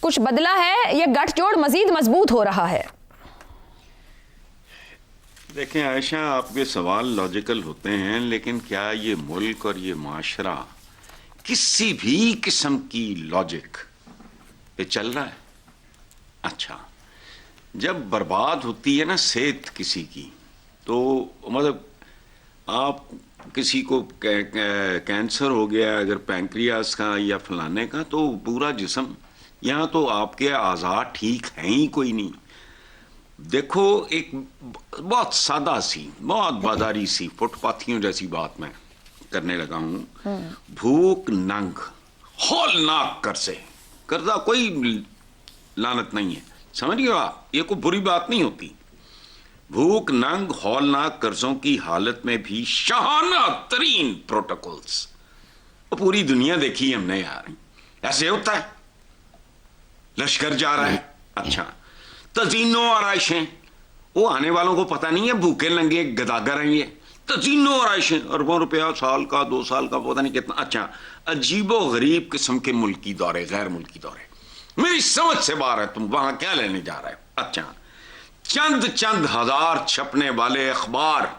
कुछ बदला है या गठजोड़ मजीद मजबूत हो रहा है? देखें आयशा, आपके सवाल लॉजिकल होते हैं, लेकिन क्या ये मुल्क और ये माशरा किसी भी किस्म की लॉजिक पे चल रहा है? अच्छा, जब बर्बाद होती है ना सेहत किसी की, तो मतलब आप किसी को कैंसर हो गया अगर पैंक्रियास का या फलाने का, तो पूरा जिस्म, यहाँ तो आपके आज़ा ठीक हैं ही कोई नहीं। देखो, एक बहुत सादा सी, बहुत बाजारी सी, फुटपाथियों जैसी बात मैं करने लगा हूं। भूख नंग हौलनाक कर्जा कोई लानत नहीं है, समझ गए आप? ये कोई बुरी बात नहीं होती। भूख नंग हौलनाक कर्जों की हालत में भी शाहाना तरीन प्रोटोकॉल्स, पूरी दुनिया देखी हमने यार। ऐसे होता है, लश्कर जा रहा है, अच्छा, तजीनो आराइशें, वो आने वालों को पता नहीं है भूखे नंगे गदागर हैं ये। तजीनो आराइशें, अरबों रुपया साल का, 2 साल का, पता नहीं कितना। अच्छा, अजीबो गरीब किस्म के मुल्की दौरे, गैर मुल्की दौरे, मेरी समझ से बाहर है। तुम वहां क्या लेने जा रहे हो? अच्छा, चंद हजार छपने वाले अखबार,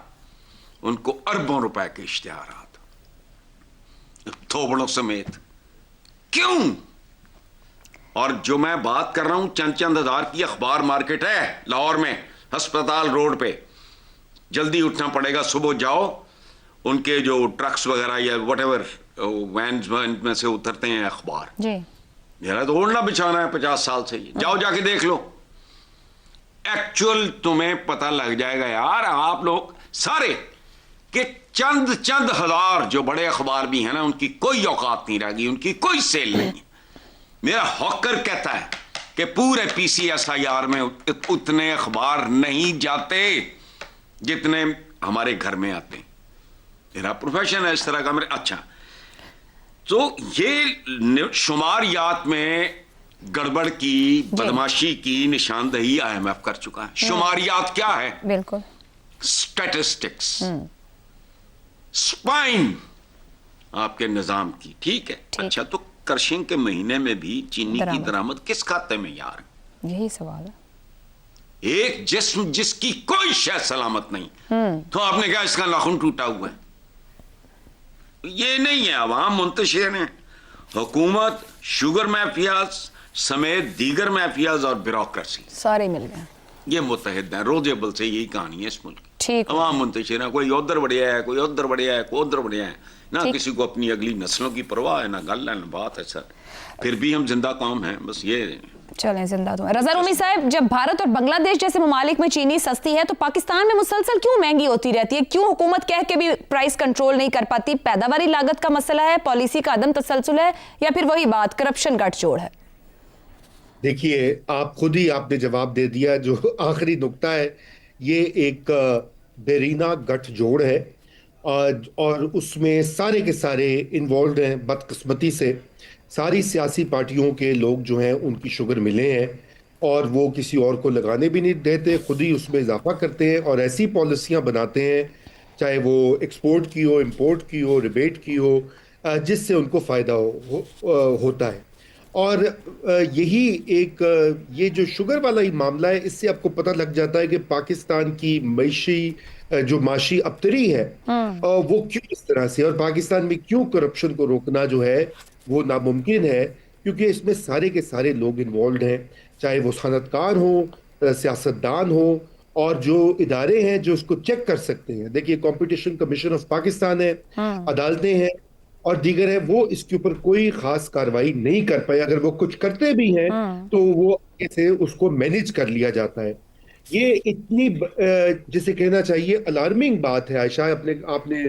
उनको अरबों रुपए के इश्तिहारात, थोबड़ों समेत। क्यों? और जो मैं बात कर रहा हूं, चंद हजार की अखबार मार्केट है लाहौर में, अस्पताल रोड पे। जल्दी उठना पड़ेगा, सुबह जाओ, उनके जो ट्रक्स वगैरह या व्हाटएवर वैन में से उतरते हैं अखबार जी। मेरा तो ओढ़ना बिछाना है 50 साल से, जाओ जाके देख लो। एक्चुअल तुम्हें पता लग जाएगा यार, आप लोग सारे कि चंद हजार जो बड़े अखबार भी हैं ना, उनकी कोई औकात नहीं रह गई, उनकी कोई सेल नहीं। मेरा हॉकर कहता है कि पूरे PCSIR में उतने अखबार नहीं जाते जितने हमारे घर में आते। मेरा प्रोफेशन है इस तरह का मेरे। अच्छा, तो ये शुमारियात में गड़बड़ की, बदमाशी की निशानदही IMF कर चुका है। शुमारियात क्या है? बिल्कुल, स्टैटिस्टिक्स, स्पाइन आपके निजाम की, ठीक है। अच्छा, तो कर्शिंग के महीने में भी चीनी की दरामद किस खाते में यार? यही सवाल है। एक जिस्म जिसकी कोई शय सलामत नहीं, तो आपने कहा इसका नाखून टूटा हुआ है? ये नहीं है, अवाम मुंतशिर है, हुकूमत, शुगर माफियाज समेत दीगर माफियाज और ब्यूरोक्रेसी सारे मिल गए, ये मुत्तहिद है। रोजेबल से यही कहानी है इस मुल्क की। अवाम मुंतशिर है, कोई उधर बढ़िया है, कोई उधर बढ़िया है, कोई उधर बढ़िया है, ना किसी को अपनी अगली नस्लों की परवाह है, ना गल है, ना बात है सर। फिर भी हम जिंदा काम हैं, बस ये चलें जिंदा तो। रज़ा रूमी साहब, जब भारत और बांग्लादेश जैसे ममालिक में चीनी सस्ती है, तो पाकिस्तान में मुसलसल क्यों महंगी होती रहती है? क्यों हुकूमत कह के भी प्राइस कंट्रोल नहीं कर पाती? पैदावारी लागत का मसला है, पॉलिसी का अदम तसलसल है, या फिर वही बात करप्शन गठजोड़ है? देखिए, आप खुद ही आपने जवाब दे दिया। जो आखिरी नुक्ता है, ये एक बेरीना गठजोड़ है, और उसमें सारे के सारे इन्वॉल्व हैं। बदकिस्मती से सारी सियासी पार्टियों के लोग जो हैं उनकी शुगर मिले हैं, और वो किसी और को लगाने भी नहीं देते, खुद ही उसमें इजाफा करते हैं और ऐसी पॉलिसियां बनाते हैं, चाहे वो एक्सपोर्ट की हो, इंपोर्ट की हो, रिबेट की हो, जिससे उनको फ़ायदा होता है। और यही एक ये जो शुगर वाला ही मामला है, इससे आपको पता लग जाता है कि पाकिस्तान की मईशी जो माशी अबतरी है वो क्यों इस तरह से, और पाकिस्तान में क्यों करप्शन को रोकना जो है वो नामुमकिन है, क्योंकि इसमें सारे के सारे लोग इन्वॉल्व हैं, चाहे वो सनतकार हो, सियासतदान हो, और जो इदारे हैं जो इसको चेक कर सकते हैं। देखिए, कंपटीशन कमीशन ऑफ पाकिस्तान है, अदालतें हैं और दीगर है, वो इसके ऊपर कोई खास कार्रवाई नहीं कर पाए। अगर वो कुछ करते भी हैं तो वो ऐसे उसको मैनेज कर लिया जाता है। ये इतनी जिसे कहना चाहिए अलार्मिंग बात है। आयशा, आपने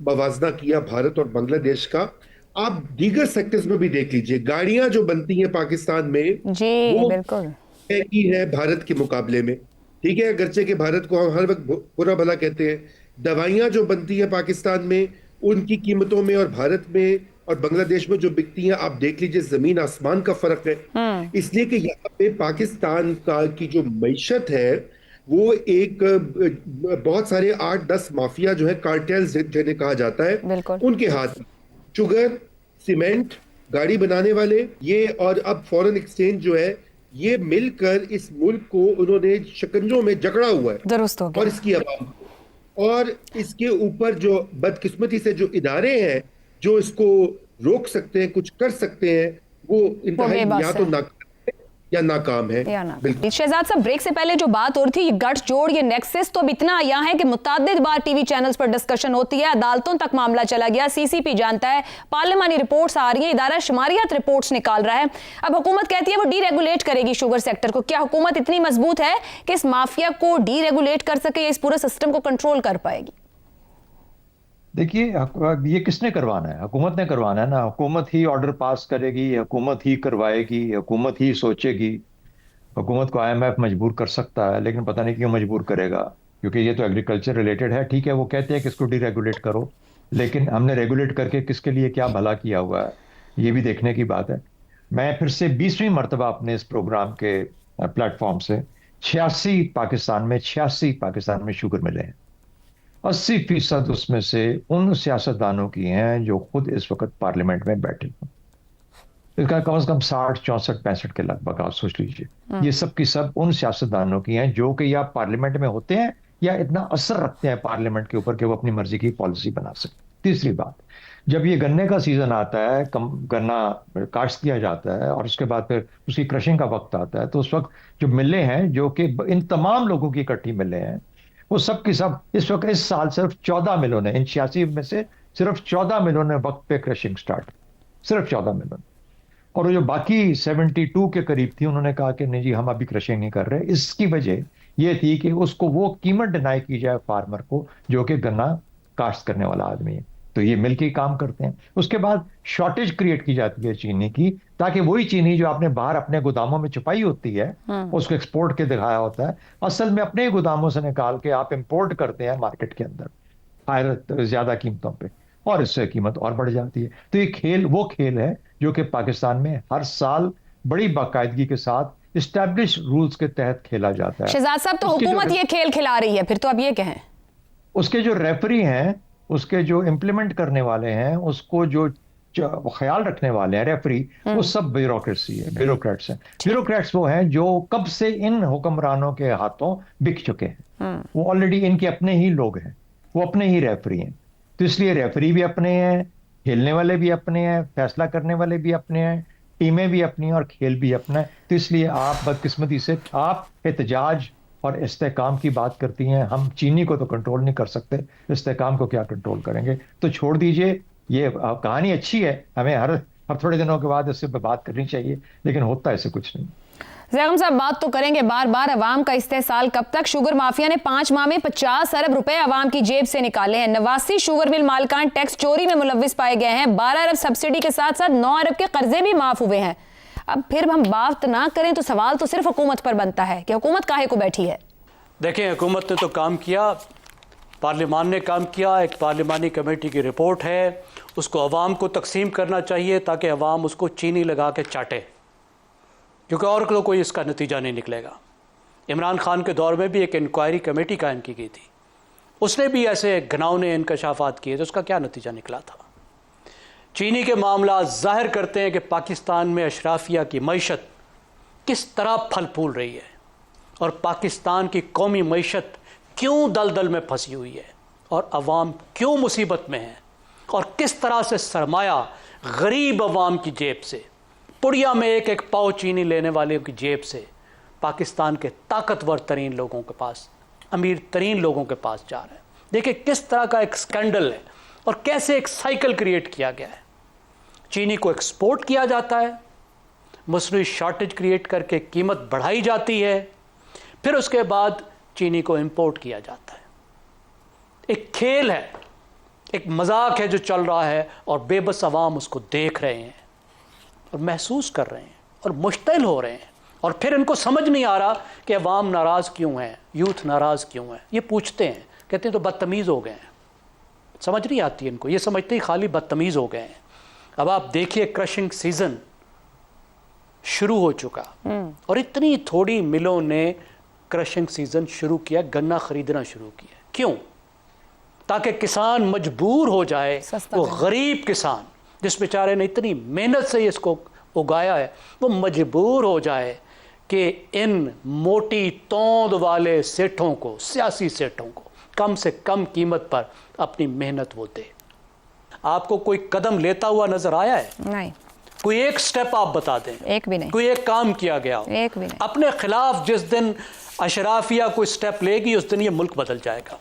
मवाजना किया भारत और बांग्लादेश का, आप दीगर सेक्टर्स में भी देख लीजिए। गाड़ियां जो बनती हैं पाकिस्तान में जी, वो बिल्कुल की है भारत के मुकाबले में, ठीक है, अगरचे के भारत को हम हर वक्त बुरा भला कहते हैं। दवाइयां जो बनती है पाकिस्तान में, उनकी कीमतों में और भारत में और बांग्लादेश में जो बिकती हैं, आप देख लीजिए, जमीन आसमान का फर्क है। इसलिए कि यहाँ पे पाकिस्तान का की जो मईशत है वो एक बहुत सारे 8-10 माफिया जो है, कार्टेल्स जिन्हें कहा जाता है, उनके हाथ में शुगर, सीमेंट गाड़ी बनाने वाले ये और अब फॉरेन एक्सचेंज जो है, ये मिलकर इस मुल्क को उन्होंने शिकंजों में जकड़ा हुआ है, दुरुस्त हो गया। और इसकी आवाम को। और इसके ऊपर जो बदकिस्मती से जो इदारे हैं जो इसको रोक सकते हैं, कुछ कर सकते हैं, वो इंतहाई बेबस या तो है। नाकाम है या नाकाम है। या ना। बिल्कुल। शहजाद साहब, ब्रेक से पहले जो बात हो रही थी, ये गठजोड़, ये नेक्सस, तो अब इतना आया है कि मुतअद्दिद बार टीवी चैनल्स पर डिस्कशन होती है, अदालतों तक मामला चला गया, सीसीपी जानता है, पार्लियामानी रिपोर्ट्स आ रही है, इदारा शुमारियात रिपोर्ट्स निकाल रहा है। अब हुकूमत कहती है वो डीरेगुलेट करेगी शुगर सेक्टर को। क्या हुकूमत इतनी मजबूत है कि इस माफिया को डीरेगुलेट कर सके, इस पूरे सिस्टम को कंट्रोल कर पाएगी? देखिए, ये किसने करवाना है? हुकूमत ने करवाना है ना। हुकूमत ही ऑर्डर पास करेगी, हुकूमत ही करवाएगी, हुकूमत ही सोचेगी। हुकूमत को आईएमएफ मजबूर कर सकता है, लेकिन पता नहीं क्यों मजबूर करेगा, क्योंकि ये तो एग्रीकल्चर रिलेटेड है। ठीक है, वो कहते हैं कि इसको डीरेगुलेट करो, लेकिन हमने रेगुलेट करके किसके लिए क्या भला किया हुआ है, ये भी देखने की बात है। मैं फिर से 20वीं मरतबा अपने इस प्रोग्राम के प्लेटफॉर्म से 86 पाकिस्तान में शुगर मिले हैं। 80% उसमें से उन सियासतदानों की हैं जो खुद इस वक्त पार्लियामेंट में बैठे हैं। इसका कम से कम 60, 64, 65 के लगभग आप सोच लीजिए। ये सब की सब उन सियासतदानों की हैं जो कि या पार्लियामेंट में होते हैं या इतना असर रखते हैं पार्लियामेंट के ऊपर कि वो अपनी मर्जी की पॉलिसी बना सके। तीसरी बात, जब ये गन्ने का सीजन आता है, गन्ना काश्त किया जाता है और उसके बाद फिर उसकी क्रशिंग का वक्त आता है, तो उस वक्त जो मिलें हैं, जो कि इन तमाम लोगों की इकट्ठी मिलें हैं, वो सब की सब इस वक्त इस साल सिर्फ 14 मिलों ने, इन 86 में से सिर्फ 14 मिलों ने वक्त पे क्रशिंग स्टार्ट, सिर्फ 14 मिलों। और जो बाकी 72 के करीब थी, उन्होंने कहा कि नहीं जी, हम अभी क्रशिंग नहीं कर रहे। इसकी वजह यह थी कि उसको वो कीमत डिनाई की जाए फार्मर को जो कि गन्ना काश्त करने वाला आदमी है। तो ये मिलके ही काम करते हैं। उसके बाद शॉर्टेज क्रिएट की जाती है चीनी की, ताकि वही चीनी जो आपने बाहर अपने गोदामों में छुपाई होती है, उसको एक्सपोर्ट के दिखाया होता है, असल में अपने ही गोदामों से निकाल के आप इंपोर्ट करते हैं मार्केट के अंदर हायर ज्यादा कीमतों पे, और इससे कीमत और बढ़ जाती है। तो ये खेल वो खेल है जो कि पाकिस्तान में हर साल बड़ी बाकायदगी के साथ इस्टेब्लिश रूल्स के तहत खेला जाता है। शहजाद साहब, तो हुकूमत ये खेल खिला रही है, फिर तो अब ये कहें उसके जो रेफरी हैं, उसके जो इम्प्लीमेंट करने वाले हैं, उसको जो ख्याल रखने वाले हैं रेफरी, वो सब ब्यूरोक्रेसी है, ब्यूरोक्रेट्स हैं। ब्यूरोक्रेट्स वो हैं जो कब से इन हुक्मरानों के हाथों बिक चुके हैं। वो ऑलरेडी इनके अपने ही लोग हैं, वो अपने ही रेफरी हैं। तो इसलिए रेफरी भी अपने हैं, खेलने वाले भी अपने हैं, फैसला करने वाले भी अपने हैं, टीमें भी अपनी हैं और खेल भी अपना है। तो इसलिए आप बदकिस्मती से आप एहतजाज और इस्तेकाम की बात करती हैं। हम चीनी को तो कंट्रोल नहीं कर सकते, इस्तेकाम को क्या कंट्रोल करेंगे? तो छोड़ दीजिए, ये कहानी अच्छी है, हमें हर थोड़े दिनों के बाद इससे बात करनी चाहिए, लेकिन होता ऐसे कुछ नहीं। ज़ैगम साहब, बात तो करेंगे बार बार, अवाम का इस्तेहसाल कब तक? शुगर माफिया ने 5 माह में 50 अरब रुपए अवाम की जेब से निकाले हैं। 89 शुगर मिल मालकान टैक्स चोरी में मुलव्विस पाए गए हैं। 12 अरब सब्सिडी के साथ साथ 9 अरब के कर्जे भी माफ हुए हैं। अब फिर हम बात ना करें तो सवाल तो सिर्फ हुकूमत पर बनता है कि हुकूमत काहे को बैठी है? देखें, हुकूमत ने तो काम किया, पार्लियामान ने काम किया, एक पार्लियामानी कमेटी की रिपोर्ट है, उसको अवाम को तकसीम करना चाहिए ताकि अवाम उसको चीनी लगा के चाटे, क्योंकि और तो कोई इसका नतीजा नहीं निकलेगा। इमरान खान के दौर में भी एक इंक्वायरी कमेटी कायम की गई थी, उसने भी ऐसे घिनौने इंकशाफात किए थे, उसका क्या नतीजा निकला था? चीनी के मामला जाहिर करते हैं कि पाकिस्तान में अशराफिया की मईशत किस तरह फल फूल रही है और पाकिस्तान की कौमी मईशत क्यों दलदल में फंसी हुई है और अवाम क्यों मुसीबत में है, और किस तरह से सरमाया गरीब अवाम की जेब से, पुड़िया में एक एक पाव चीनी लेने वाले की जेब से पाकिस्तान के ताकतवर तरीन लोगों के पास, अमीर तरीन लोगों के पास जा रहा है। देखिए किस तरह का एक स्कैंडल है और कैसे एक साइकिल क्रिएट किया गया है। चीनी को एक्सपोर्ट किया जाता है, मसनूई शॉर्टेज क्रिएट करके कीमत बढ़ाई जाती है, फिर उसके बाद चीनी को इंपोर्ट किया जाता है। एक खेल है, एक मजाक है जो चल रहा है और बेबस अवाम उसको देख रहे हैं और महसूस कर रहे हैं और मुश्तिल हो रहे हैं, और फिर इनको समझ नहीं आ रहा कि अवाम नाराज़ क्यों है, यूथ नाराज़ क्यों है। ये पूछते हैं, कहते हैं तो बदतमीज़ हो गए हैं। समझ नहीं आती इनको, ये समझते ही खाली बदतमीज़ हो गए हैं। अब आप देखिए, क्रशिंग सीजन शुरू हो चुका और इतनी थोड़ी मिलों ने क्रशिंग सीजन शुरू किया, गन्ना खरीदना शुरू किया। क्यों? ताकि किसान मजबूर हो जाए, वो गरीब किसान जिस बेचारे ने इतनी मेहनत से इसको उगाया है, वो मजबूर हो जाए कि इन मोटी तौंद वाले सेठों को, सियासी सेठों को कम से कम कीमत पर अपनी मेहनत वो दे। आपको कोई कदम लेता हुआ नजर आया है? नहीं, कोई एक स्टेप आप बता दें, एक भी नहीं, कोई एक काम किया गया हो एक भी नहीं। अपने खिलाफ जिस दिन अशराफिया कोई स्टेप लेगी उस दिन ये मुल्क बदल जाएगा।